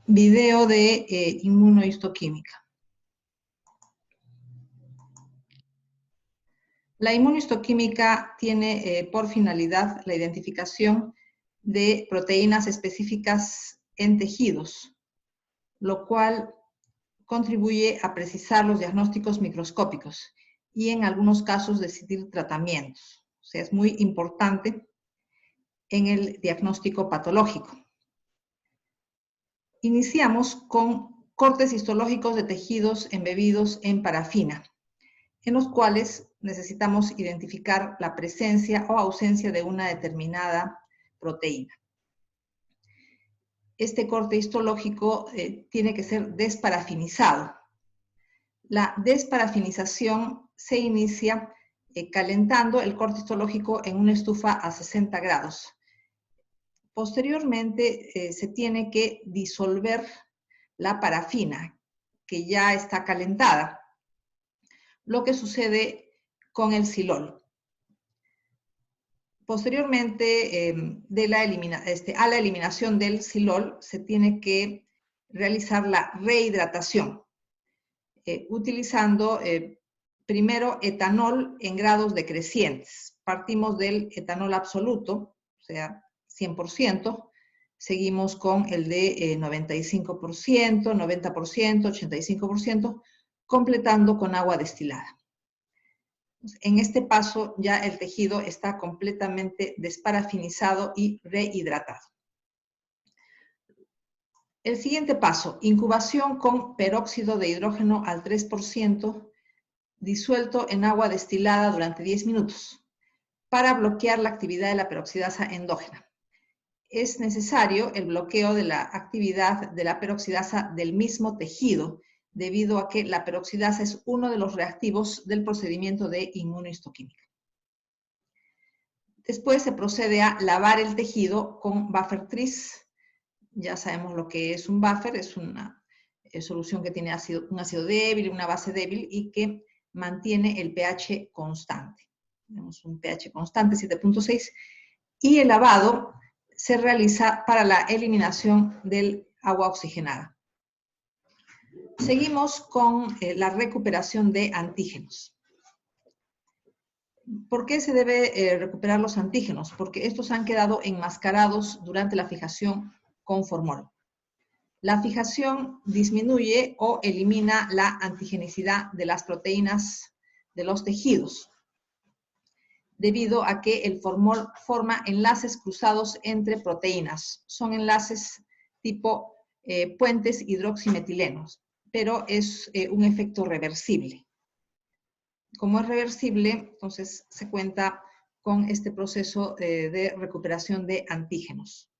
Video de inmunohistoquímica. La inmunohistoquímica tiene por finalidad la identificación de proteínas específicas en tejidos, lo cual contribuye a precisar los diagnósticos microscópicos y en algunos casos decidir tratamientos. O sea, es muy importante en el diagnóstico patológico. Iniciamos con cortes histológicos de tejidos embebidos en parafina, en los cuales necesitamos identificar la presencia o ausencia de una determinada proteína. Este corte histológico tiene que ser desparafinizado. La desparafinización se inicia calentando el corte histológico en una estufa a 60 grados. Posteriormente se tiene que disolver la parafina, que ya está calentada, lo que sucede con el silol. Posteriormente, a la eliminación del silol, se tiene que realizar la rehidratación, utilizando primero etanol en grados decrecientes. Partimos del etanol absoluto, o sea, 100%, seguimos con el de 95%, 90%, 85%, completando con agua destilada. En este paso ya el tejido está completamente desparafinizado y rehidratado. El siguiente paso, incubación con peróxido de hidrógeno al 3%, disuelto en agua destilada durante 10 minutos, para bloquear la actividad de la peroxidasa endógena. Es necesario el bloqueo de la actividad de la peroxidasa del mismo tejido, debido a que la peroxidasa es uno de los reactivos del procedimiento de inmunohistoquímica. Después se procede a lavar el tejido con buffer tris. Ya sabemos lo que es un buffer, es una solución que tiene un ácido débil, una base débil y que mantiene el pH constante. Tenemos un pH constante, 7.6, y el lavado se realiza para la eliminación del agua oxigenada. Seguimos con la recuperación de antígenos. ¿Por qué se debe recuperar los antígenos? Porque estos han quedado enmascarados durante la fijación con formol. La fijación disminuye o elimina la antigenicidad de las proteínas de los tejidos, debido a que el formol forma enlaces cruzados entre proteínas. Son enlaces tipo puentes hidroximetilenos, pero es un efecto reversible. Como es reversible, entonces se cuenta con este proceso de recuperación de antígenos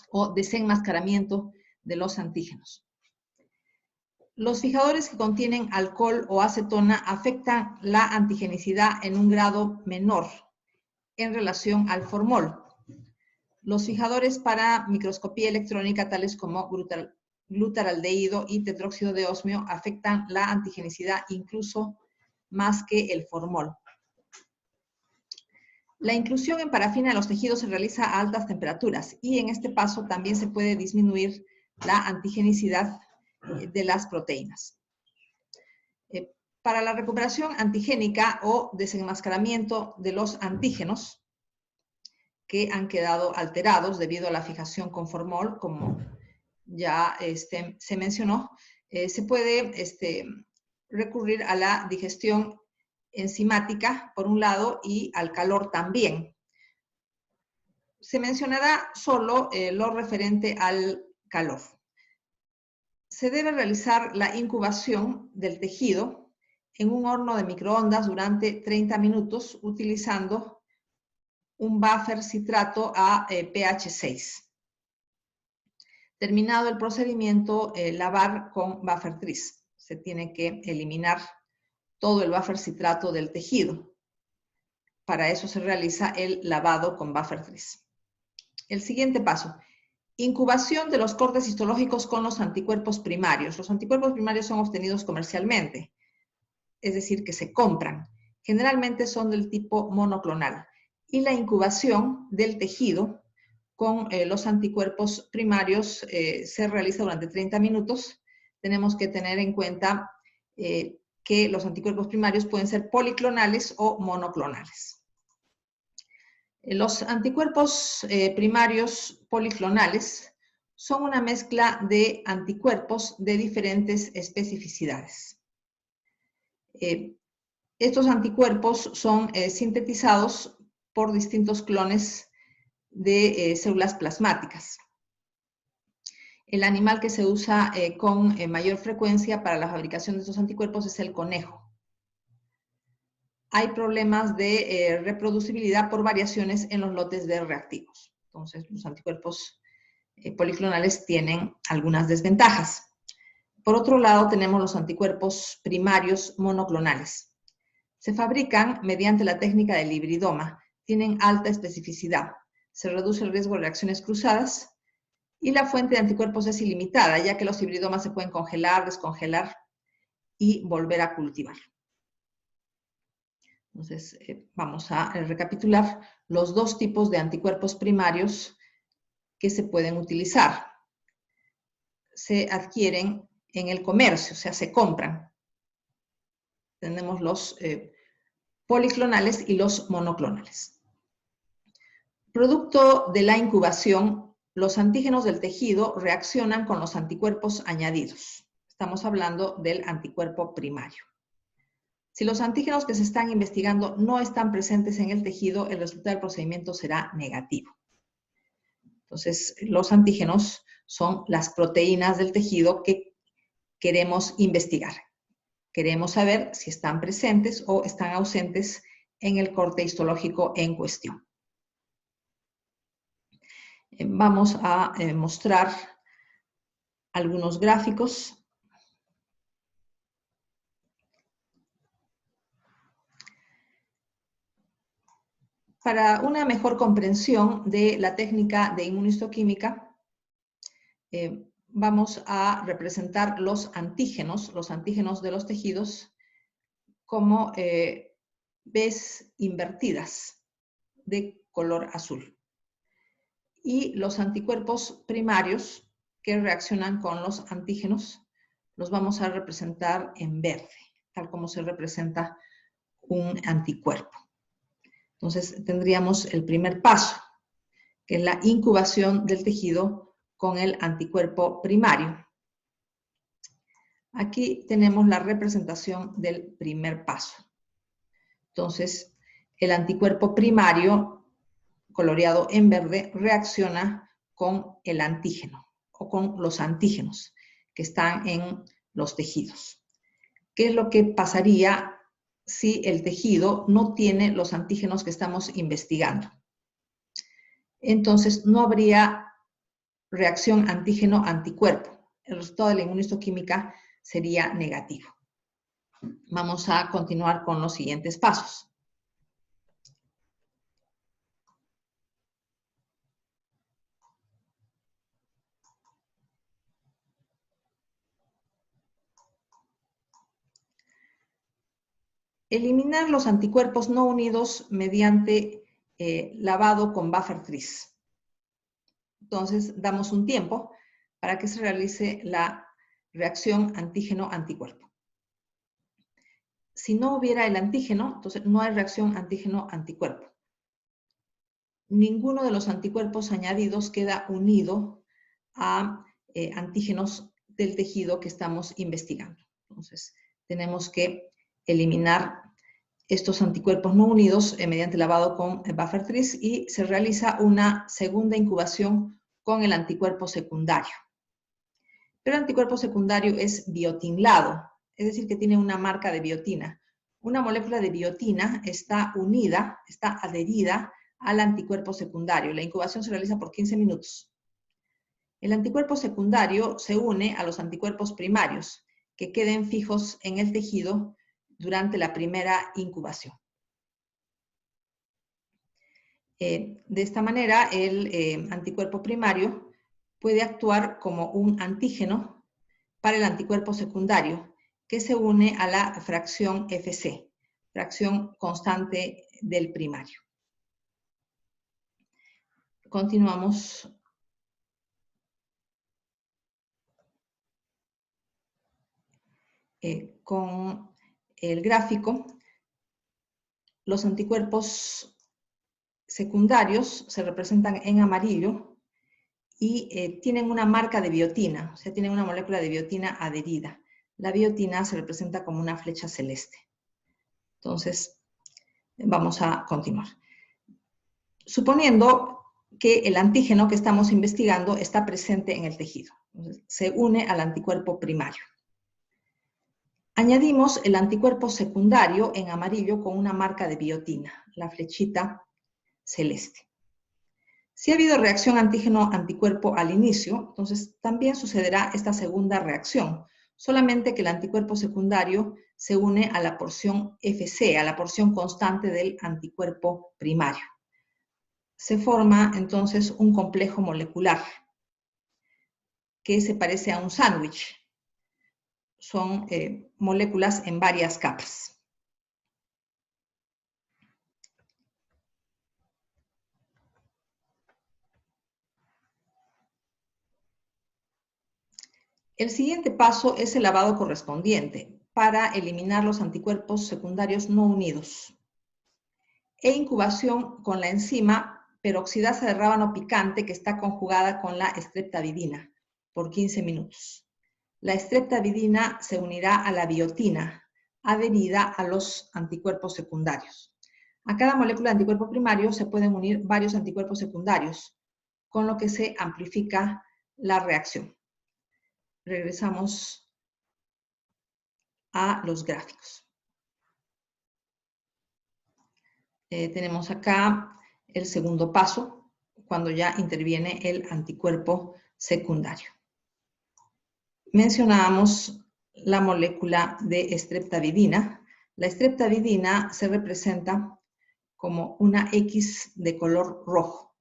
o desenmascaramiento de los antígenos. Los fijadores que contienen alcohol o acetona afectan la antigenicidad en un grado menor en relación al formol. Los fijadores para microscopía electrónica, tales como glutaraldehído y tetróxido de osmio, afectan la antigenicidad incluso más que el formol. La inclusión en parafina de los tejidos se realiza a altas temperaturas y en este paso también se puede disminuir la antigenicidad de las proteínas. Para la recuperación antigénica o desenmascaramiento de los antígenos que han quedado alterados debido a la fijación con formol, como ya se mencionó, se puede recurrir a la digestión enzimática, por un lado, y al calor también. Se mencionará solo lo referente al calor. Se debe realizar la incubación del tejido en un horno de microondas durante 30 minutos utilizando un buffer citrato a pH 6. Terminado el procedimiento, lavar con buffer tris. Se tiene que eliminar todo el buffer citrato del tejido. Para eso se realiza el lavado con buffer tris. El siguiente paso. Incubación de los cortes histológicos con los anticuerpos primarios. Los anticuerpos primarios son obtenidos comercialmente, es decir, que se compran. Generalmente son del tipo monoclonal. Y la incubación del tejido con los anticuerpos primarios se realiza durante 30 minutos. Tenemos que tener en cuenta que los anticuerpos primarios pueden ser policlonales o monoclonales. Los anticuerpos primarios policlonales son una mezcla de anticuerpos de diferentes especificidades. Estos anticuerpos son sintetizados por distintos clones de células plasmáticas. El animal que se usa con mayor frecuencia para la fabricación de estos anticuerpos es el conejo. Hay problemas de reproducibilidad por variaciones en los lotes de reactivos. Entonces, los anticuerpos policlonales tienen algunas desventajas. Por otro lado, tenemos los anticuerpos primarios monoclonales. Se fabrican mediante la técnica del hibridoma, tienen alta especificidad, se reduce el riesgo de reacciones cruzadas y la fuente de anticuerpos es ilimitada, ya que los hibridomas se pueden congelar, descongelar y volver a cultivar. Entonces, vamos a recapitular los dos tipos de anticuerpos primarios que se pueden utilizar. Se adquieren en el comercio, o sea, se compran. Tenemos los policlonales y los monoclonales. Producto de la incubación, los antígenos del tejido reaccionan con los anticuerpos añadidos. Estamos hablando del anticuerpo primario. Si los antígenos que se están investigando no están presentes en el tejido, el resultado del procedimiento será negativo. Entonces, los antígenos son las proteínas del tejido que queremos investigar. Queremos saber si están presentes o están ausentes en el corte histológico en cuestión. Vamos a mostrar algunos gráficos. Para una mejor comprensión de la técnica de inmunohistoquímica, vamos a representar los antígenos de los tejidos como Bs invertidas de color azul. Y los anticuerpos primarios que reaccionan con los antígenos los vamos a representar en verde, tal como se representa un anticuerpo. Entonces tendríamos el primer paso, que es la incubación del tejido con el anticuerpo primario. Aquí tenemos la representación del primer paso. Entonces, el anticuerpo primario, coloreado en verde, reacciona con el antígeno o con los antígenos que están en los tejidos. ¿Qué es lo que pasaría si el tejido no tiene los antígenos que estamos investigando? Entonces, no habría reacción antígeno-anticuerpo. El resultado de la inmunohistoquímica sería negativo. Vamos a continuar con los siguientes pasos. Eliminar los anticuerpos no unidos mediante lavado con buffer tris. Entonces, damos un tiempo para que se realice la reacción antígeno-anticuerpo. Si no hubiera el antígeno, entonces no hay reacción antígeno-anticuerpo. Ninguno de los anticuerpos añadidos queda unido a antígenos del tejido que estamos investigando. Entonces, tenemos que eliminar estos anticuerpos no unidos mediante lavado con buffer tris y se realiza una segunda incubación con el anticuerpo secundario. Pero el anticuerpo secundario es biotinlado, es decir, que tiene una marca de biotina. Una molécula de biotina está unida, está adherida al anticuerpo secundario. La incubación se realiza por 15 minutos. El anticuerpo secundario se une a los anticuerpos primarios, que queden fijos en el tejido durante la primera incubación. De esta manera, el anticuerpo primario puede actuar como un antígeno para el anticuerpo secundario, que se une a la fracción FC, fracción constante del primario. Continuamos con el gráfico. Los anticuerpos secundarios se representan en amarillo y tienen una marca de biotina, o sea, tienen una molécula de biotina adherida. La biotina se representa como una flecha celeste. Entonces, vamos a continuar. Suponiendo que el antígeno que estamos investigando está presente en el tejido. Entonces, se une al anticuerpo primario. Añadimos el anticuerpo secundario en amarillo con una marca de biotina, la flechita celeste. Si ha habido reacción antígeno-anticuerpo al inicio, entonces también sucederá esta segunda reacción, solamente que el anticuerpo secundario se une a la porción FC, a la porción constante del anticuerpo primario. Se forma entonces un complejo molecular que se parece a un sándwich. Son moléculas en varias capas. El siguiente paso es el lavado correspondiente para eliminar los anticuerpos secundarios no unidos e incubación con la enzima peroxidasa de rábano picante que está conjugada con la streptavidina por 15 minutos. La streptavidina se unirá a la biotina adherida a los anticuerpos secundarios. A cada molécula de anticuerpo primario se pueden unir varios anticuerpos secundarios, con lo que se amplifica la reacción. Regresamos a los gráficos. Tenemos acá el segundo paso, cuando ya interviene el anticuerpo secundario. Mencionábamos la molécula de streptavidina. La streptavidina se representa como una X de color rojo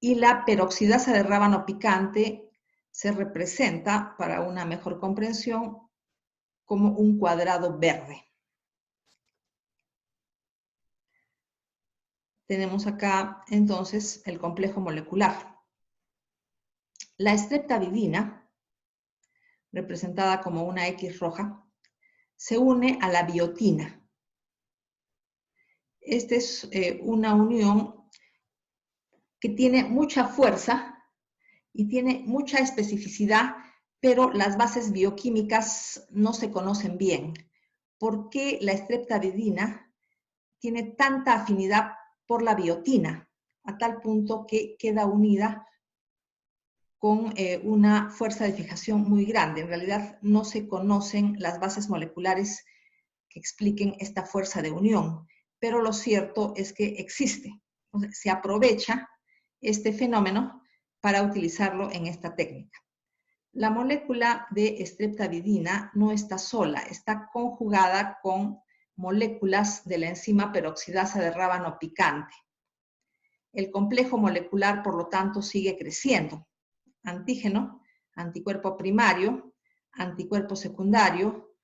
y la peroxidasa de rábano picante se representa, para una mejor comprensión, como un cuadrado verde. Tenemos acá entonces el complejo molecular. La streptavidina, representada como una X roja, se une a la biotina. Esta es una unión que tiene mucha fuerza y tiene mucha especificidad, pero las bases bioquímicas no se conocen bien. ¿Por qué la streptavidina tiene tanta afinidad por la biotina, a tal punto que queda unida con una fuerza de fijación muy grande? En realidad no se conocen las bases moleculares que expliquen esta fuerza de unión, pero lo cierto es que existe. Entonces, se aprovecha este fenómeno para utilizarlo en esta técnica. La molécula de streptavidina no está sola, está conjugada con moléculas de la enzima peroxidasa de rábano picante. El complejo molecular, por lo tanto, sigue creciendo. Antígeno, anticuerpo primario, anticuerpo secundario,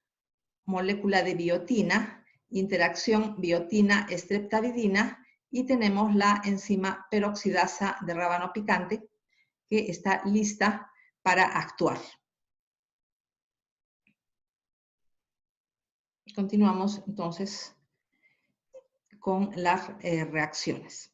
molécula de biotina, interacción biotina-streptavidina, y tenemos la enzima peroxidasa de rábano picante que está lista para actuar. Continuamos entonces con las reacciones.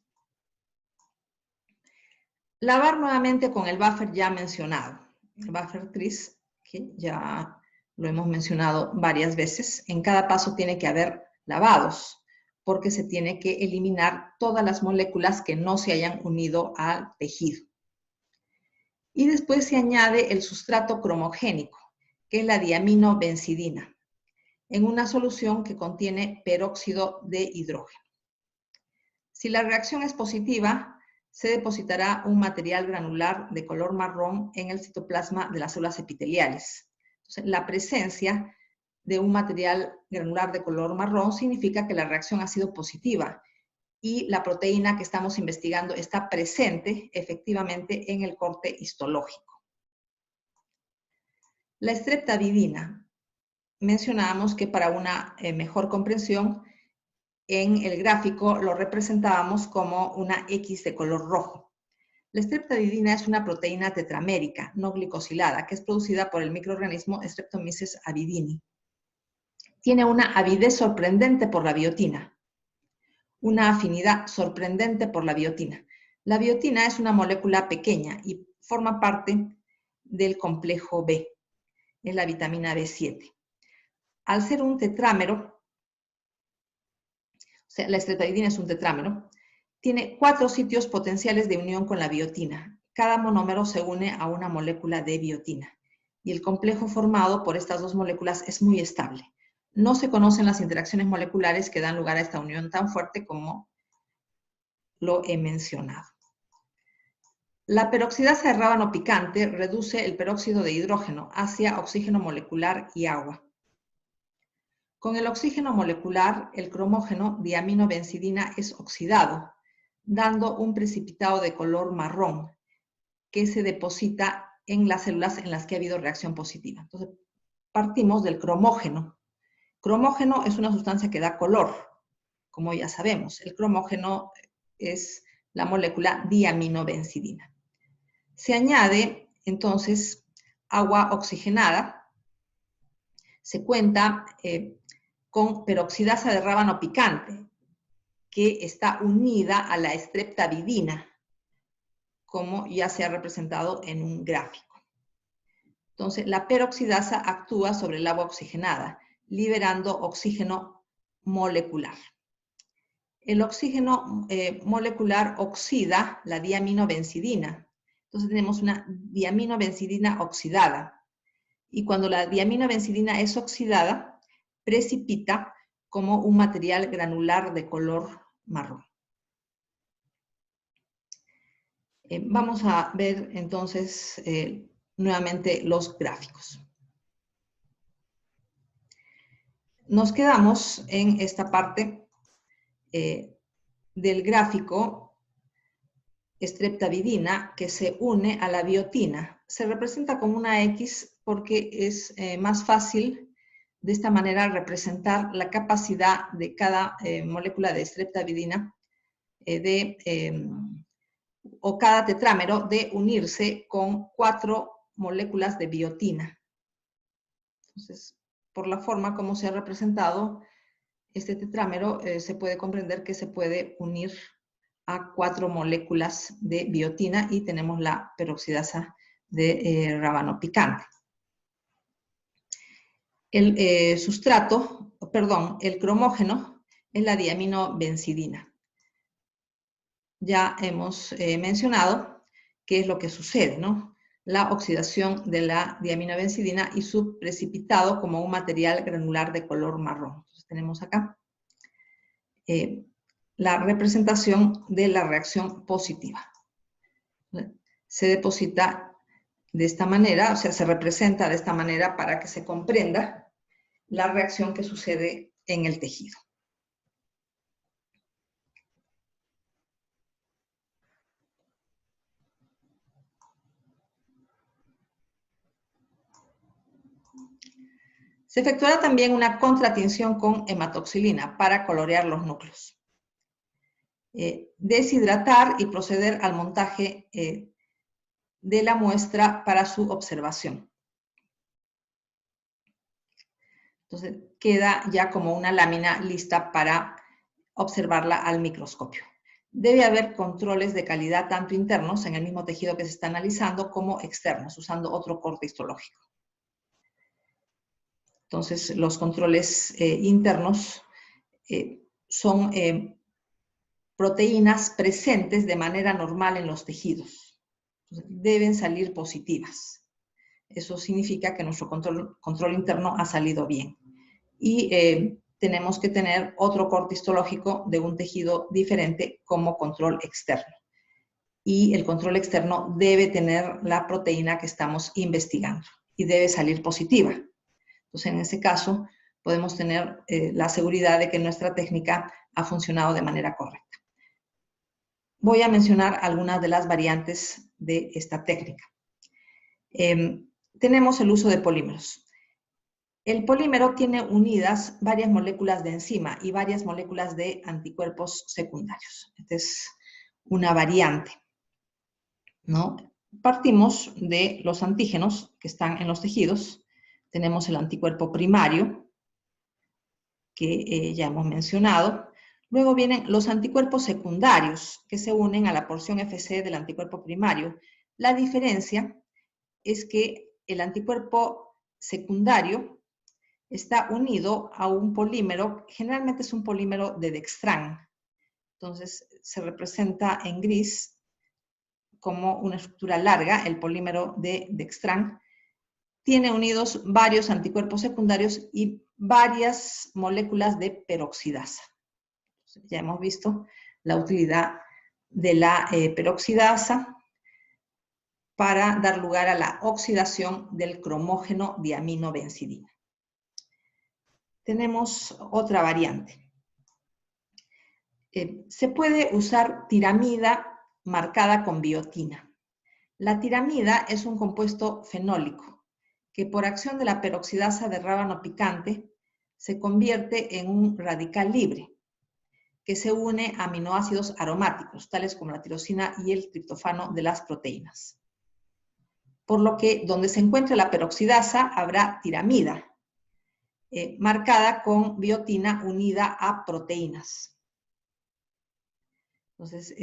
Lavar nuevamente con el buffer ya mencionado, el buffer tris, que ya lo hemos mencionado varias veces. En cada paso tiene que haber lavados, porque se tiene que eliminar todas las moléculas que no se hayan unido al tejido. Y después se añade el sustrato cromogénico, que es la diaminobencidina, en una solución que contiene peróxido de hidrógeno. Si la reacción es positiva, se depositará un material granular de color marrón en el citoplasma de las células epiteliales. Entonces, la presencia de un material granular de color marrón significa que la reacción ha sido positiva y la proteína que estamos investigando está presente efectivamente en el corte histológico. La streptavidina, mencionábamos que para una mejor comprensión, en el gráfico lo representábamos como una X de color rojo. La streptavidina es una proteína tetramérica, no glicosilada, que es producida por el microorganismo Streptomyces avidini. Tiene una avidez sorprendente por la biotina, una afinidad sorprendente por la biotina. La biotina es una molécula pequeña y forma parte del complejo B, es la vitamina B7. Al ser un tetrámero, o sea, la streptavidina es un tetrámero, tiene 4 sitios potenciales de unión con la biotina. Cada monómero se une a una molécula de biotina y el complejo formado por estas 2 moléculas es muy estable. No se conocen las interacciones moleculares que dan lugar a esta unión tan fuerte como lo he mencionado. La peroxidasa de rábano picante reduce el peróxido de hidrógeno hacia oxígeno molecular y agua. Con el oxígeno molecular, el cromógeno diaminobencidina es oxidado, dando un precipitado de color marrón que se deposita en las células en las que ha habido reacción positiva. Entonces, partimos del cromógeno. Cromógeno es una sustancia que da color, como ya sabemos. El cromógeno es la molécula diaminobencidina. Se añade, entonces, agua oxigenada. Se cuenta con peroxidasa de rábano picante, que está unida a la streptavidina, como ya se ha representado en un gráfico. Entonces, la peroxidasa actúa sobre el agua oxigenada, liberando oxígeno molecular. El oxígeno molecular oxida la diaminobencidina. Entonces, tenemos una diaminobencidina oxidada. Y cuando la diaminobencidina es oxidada, precipita como un material granular de color marrón. Vamos a ver entonces nuevamente los gráficos. Nos quedamos en esta parte del gráfico streptavidina que se une a la biotina. Se representa como una X porque es más fácil de esta manera representar la capacidad de cada molécula de streptavidina o cada tetrámero de unirse con 4 moléculas de biotina. Entonces, por la forma como se ha representado este tetrámero, se puede comprender que se puede unir a 4 moléculas de biotina y tenemos la peroxidasa de rábano picante. El sustrato, perdón, el cromógeno es la diaminobencidina. Ya hemos mencionado qué es lo que sucede, ¿no? La oxidación de la diaminobencidina y su precipitado como un material granular de color marrón. Entonces tenemos acá la representación de la reacción positiva. Se deposita de esta manera, o sea, se representa de esta manera para que se comprenda la reacción que sucede en el tejido. Se efectuará también una contratinción con hematoxilina para colorear los núcleos. Deshidratar y proceder al montaje de la muestra para su observación. Entonces, queda ya como una lámina lista para observarla al microscopio. Debe haber controles de calidad tanto internos en el mismo tejido que se está analizando como externos, usando otro corte histológico. Entonces, los controles internos son proteínas presentes de manera normal en los tejidos. Entonces, deben salir positivas. Eso significa que nuestro control interno ha salido bien. Y tenemos que tener otro corte histológico de un tejido diferente como control externo. Y el control externo debe tener la proteína que estamos investigando y debe salir positiva. Entonces, en ese caso, podemos tener la seguridad de que nuestra técnica ha funcionado de manera correcta. Voy a mencionar algunas de las variantes de esta técnica. Tenemos el uso de polímeros. El polímero tiene unidas varias moléculas de enzima y varias moléculas de anticuerpos secundarios. Esta es una variante. ¿no? Partimos de los antígenos que están en los tejidos. Tenemos el anticuerpo primario, que ya hemos mencionado. Luego vienen los anticuerpos secundarios, que se unen a la porción Fc del anticuerpo primario. La diferencia es que el anticuerpo secundario está unido a un polímero, generalmente es un polímero de dextrán. Entonces, se representa en gris como una estructura larga, el polímero de dextrán. Tiene unidos varios anticuerpos secundarios y varias moléculas de peroxidasa. Ya hemos visto la utilidad de la peroxidasa para dar lugar a la oxidación del cromógeno diaminobencidina. Tenemos otra variante. Se puede usar tiramida marcada con biotina. La tiramida es un compuesto fenólico que por acción de la peroxidasa de rábano picante se convierte en un radical libre que se une a aminoácidos aromáticos, tales como la tirosina y el triptofano de las proteínas. Por lo que donde se encuentre la peroxidasa habrá tiramida, marcada con biotina unida a proteínas. Entonces,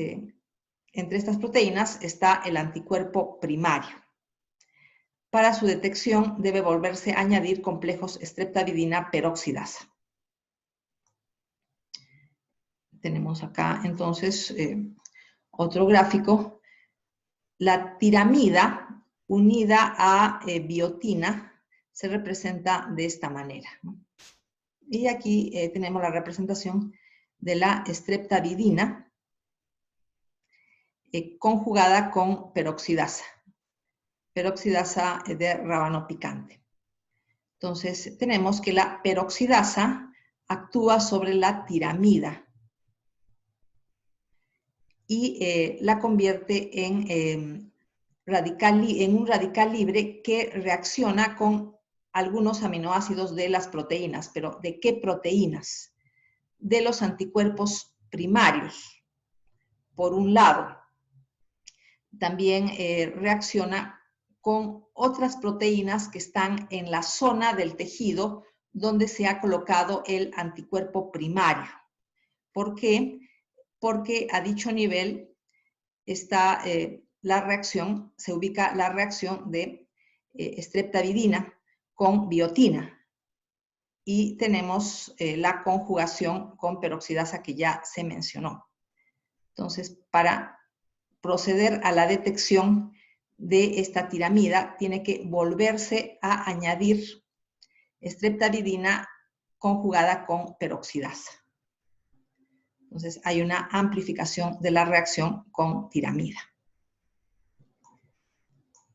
entre estas proteínas está el anticuerpo primario. Para su detección debe volverse a añadir complejos streptavidina peroxidasa. Tenemos acá entonces otro gráfico. La tiramida unida a biotina se representa de esta manera, ¿no? Y aquí tenemos la representación de la streptavidina conjugada con peroxidasa de rábano picante. Entonces, tenemos que la peroxidasa actúa sobre la tiramida y la convierte en un radical libre que reacciona con algunos aminoácidos de las proteínas. ¿Pero de qué proteínas? De los anticuerpos primarios, por un lado. También reacciona con otras proteínas que están en la zona del tejido donde se ha colocado el anticuerpo primario. ¿Por qué? Porque a dicho nivel está la reacción, se ubica la reacción de streptavidina con biotina. Y tenemos la conjugación con peroxidasa que ya se mencionó. Entonces, para proceder a la detección de esta tiramida, tiene que volverse a añadir streptavidina conjugada con peroxidasa. Entonces, hay una amplificación de la reacción con tiramida.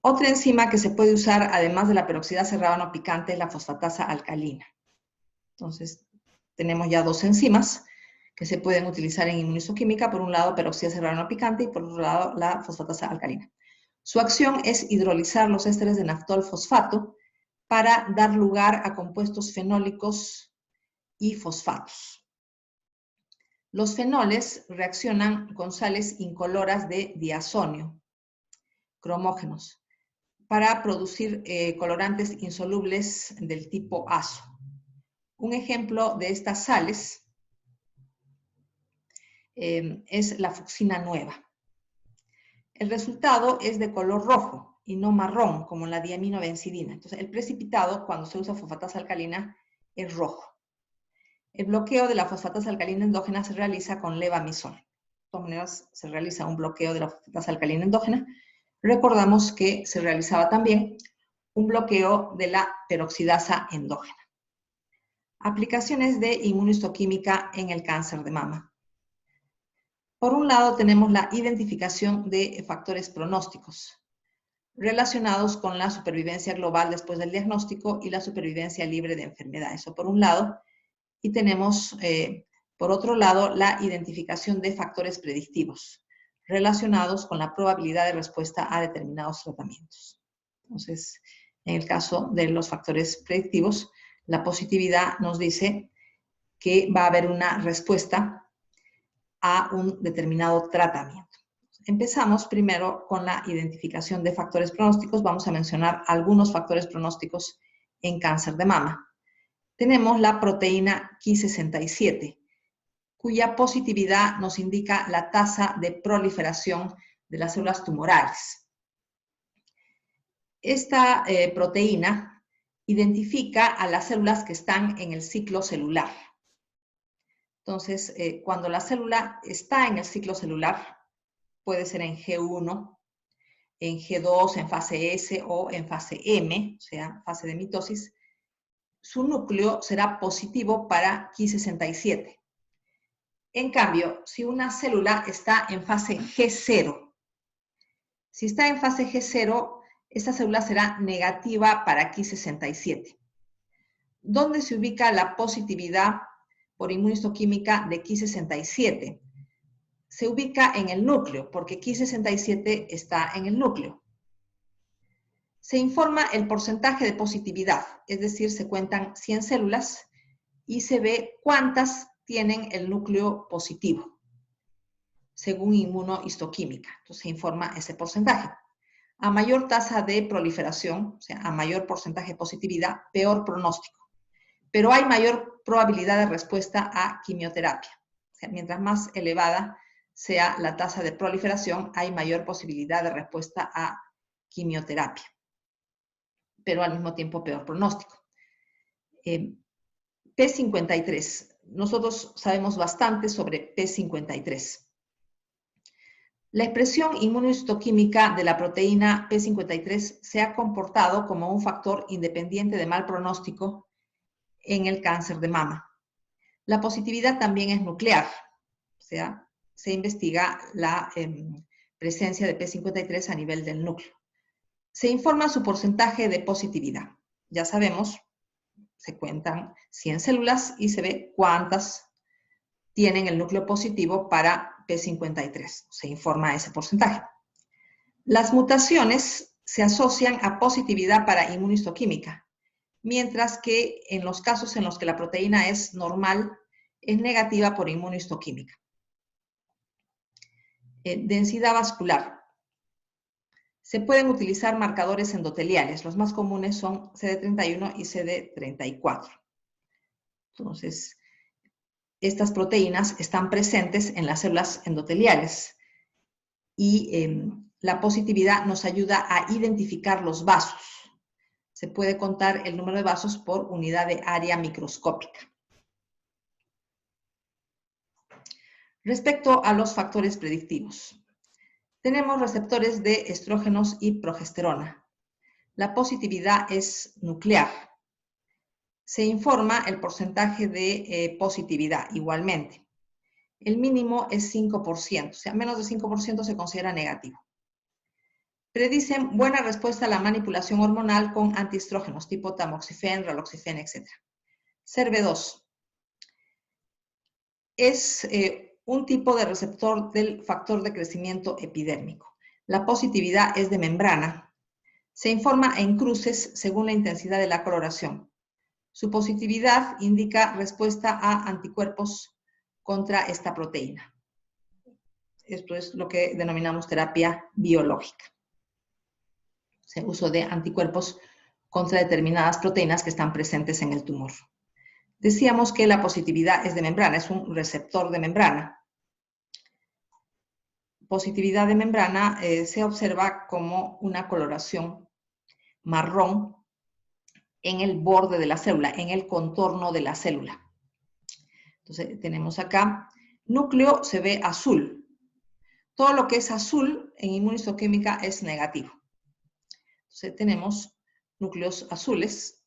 Otra enzima que se puede usar, además de la peroxidasa de rábano picante, es la fosfatasa alcalina. Entonces, tenemos ya dos enzimas que se pueden utilizar en inmunistoquímica. Por un lado, peroxidasa de rábano picante y por otro lado, la fosfatasa alcalina. Su acción es hidrolizar los ésteres de naftol fosfato para dar lugar a compuestos fenólicos y fosfatos. Los fenoles reaccionan con sales incoloras de diazonio, cromógenos, para producir colorantes insolubles del tipo azo. Un ejemplo de estas sales es la fucsina nueva. El resultado es de color rojo y no marrón, como la diaminobencidina. Entonces, el precipitado, cuando se usa fosfatasa alcalina, es rojo. El bloqueo de la fosfatasa alcalina endógena se realiza con levamisol. De todas maneras, se realiza un bloqueo de la fosfatasa alcalina endógena. Recordamos que se realizaba también un bloqueo de la peroxidasa endógena. Aplicaciones de inmunistoquímica en el cáncer de mama. Por un lado, tenemos la identificación de factores pronósticos relacionados con la supervivencia global después del diagnóstico y la supervivencia libre de enfermedad. Eso por un lado. Y tenemos, por otro lado, la identificación de factores predictivos relacionados con la probabilidad de respuesta a determinados tratamientos. Entonces, en el caso de los factores predictivos, la positividad nos dice que va a haber una respuesta a un determinado tratamiento. Empezamos primero con la identificación de factores pronósticos. Vamos a mencionar algunos factores pronósticos en cáncer de mama. Tenemos la proteína Ki67, cuya positividad nos indica la tasa de proliferación de las células tumorales. Esta proteína identifica a las células que están en el ciclo celular. Entonces, cuando la célula está en el ciclo celular, puede ser en G1, en G2, en fase S o en fase M, o sea, fase de mitosis, su núcleo será positivo para Ki67. En cambio, si una célula está en fase G0, si está en fase G0, esta célula será negativa para Ki67. ¿Dónde se ubica la positividad por inmunistoquímica de Ki67? Se ubica en el núcleo, porque Ki67 está en el núcleo. Se informa el porcentaje de positividad, es decir, se cuentan 100 células y se ve cuántas tienen el núcleo positivo, según inmunohistoquímica. Entonces se informa ese porcentaje. A mayor tasa de proliferación, o sea, a mayor porcentaje de positividad, peor pronóstico. Pero hay mayor probabilidad de respuesta a quimioterapia. O sea, mientras más elevada sea la tasa de proliferación, hay mayor posibilidad de respuesta a quimioterapia, pero al mismo tiempo peor pronóstico. P53. Nosotros sabemos bastante sobre P53. La expresión inmunohistoquímica de la proteína P53 se ha comportado como un factor independiente de mal pronóstico en el cáncer de mama. La positividad también es nuclear, o sea, se investiga la presencia de P53 a nivel del núcleo. Se informa su porcentaje de positividad. Ya sabemos, se cuentan 100 células y se ve cuántas tienen el núcleo positivo para P53. Se informa ese porcentaje. Las mutaciones se asocian a positividad para inmunistoquímica, mientras que en los casos en los que la proteína es normal, es negativa por inmunistoquímica. Densidad vascular. Se pueden utilizar marcadores endoteliales. Los más comunes son CD31 y CD34. Entonces, estas proteínas están presentes en las células endoteliales y la positividad nos ayuda a identificar los vasos. Se puede contar el número de vasos por unidad de área microscópica. Respecto a los factores predictivos, tenemos receptores de estrógenos y progesterona. La positividad es nuclear. Se informa el porcentaje de positividad igualmente. El mínimo es 5%, o sea, menos de 5% se considera negativo. Predicen buena respuesta a la manipulación hormonal con antiestrógenos tipo tamoxifen, raloxifen, etc. CERV2 es un tipo de receptor del factor de crecimiento epidérmico. La positividad es de membrana. Se informa en cruces según la intensidad de la coloración. Su positividad indica respuesta a anticuerpos contra esta proteína. Esto es lo que denominamos terapia biológica. El uso de anticuerpos contra determinadas proteínas que están presentes en el tumor. Decíamos que la positividad es de membrana, es un receptor de membrana. Positividad de membrana se observa como una coloración marrón en el borde de la célula, en el contorno de la célula. Entonces tenemos acá, núcleo se ve azul. Todo lo que es azul en inmunistoquímica es negativo. Entonces tenemos núcleos azules,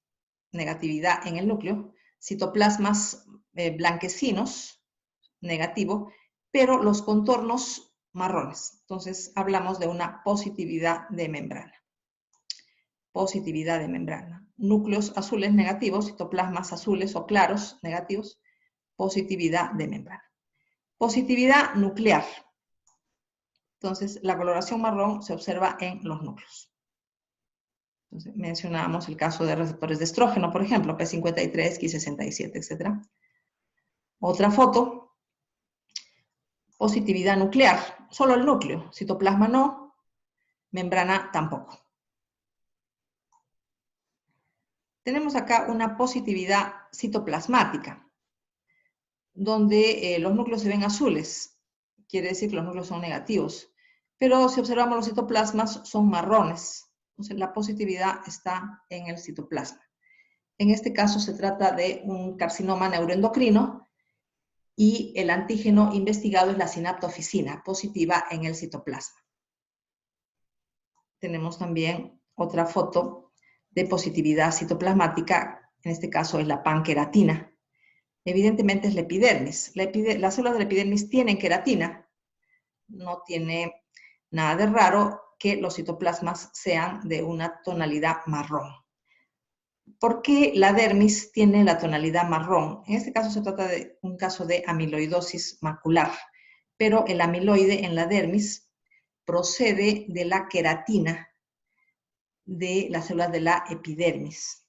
negatividad en el núcleo, citoplasmas blanquecinos, negativo, pero los contornos marrones. Entonces hablamos de una positividad de membrana. Positividad de membrana. Núcleos azules negativos, citoplasmas azules o claros negativos, positividad de membrana. Positividad nuclear. Entonces la coloración marrón se observa en los núcleos. Entonces, mencionábamos el caso de receptores de estrógeno, por ejemplo, P53, Ki67, etc. Otra foto. Positividad nuclear, solo el núcleo, citoplasma no, membrana tampoco. Tenemos acá una positividad citoplasmática, donde los núcleos se ven azules, quiere decir que los núcleos son negativos, pero si observamos los citoplasmas son marrones, entonces la positividad está en el citoplasma. En este caso se trata de un carcinoma neuroendocrino y el antígeno investigado es la sinaptofisina, positiva en el citoplasma. Tenemos también otra foto de positividad citoplasmática, en este caso es la panqueratina. Evidentemente es la epidermis. Las células de la epidermis tienen queratina. No tiene nada de raro que los citoplasmas sean de una tonalidad marrón. ¿Por qué la dermis tiene la tonalidad marrón? En este caso se trata de un caso de amiloidosis macular, pero el amiloide en la dermis procede de la queratina de las células de la epidermis.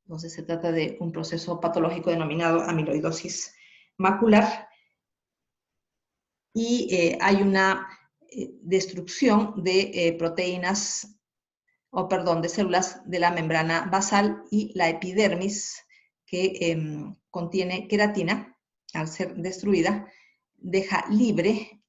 Entonces se trata de un proceso patológico denominado amiloidosis macular y hay una destrucción de proteínas, de células de la membrana basal y la epidermis que contiene queratina, al ser destruida, deja libre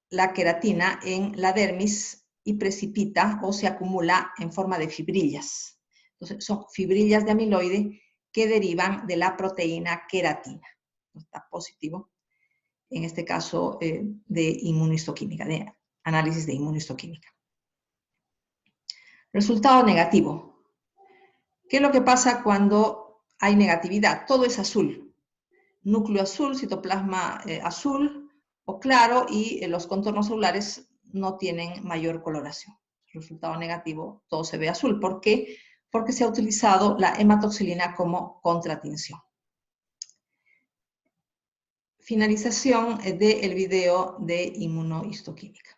la queratina en la dermis y precipita o se acumula en forma de fibrillas. Entonces, son fibrillas de amiloide que derivan de la proteína queratina. Está positivo, en este caso de inmunohistoquímica, de análisis de inmunohistoquímica. Resultado negativo. ¿Qué es lo que pasa cuando hay negatividad? Todo es azul. Núcleo azul, citoplasma azul o claro y los contornos celulares no tienen mayor coloración. Resultado negativo, todo se ve azul. ¿Por qué? Porque se ha utilizado la hematoxilina como contratinción. Finalización del video de inmunohistoquímica.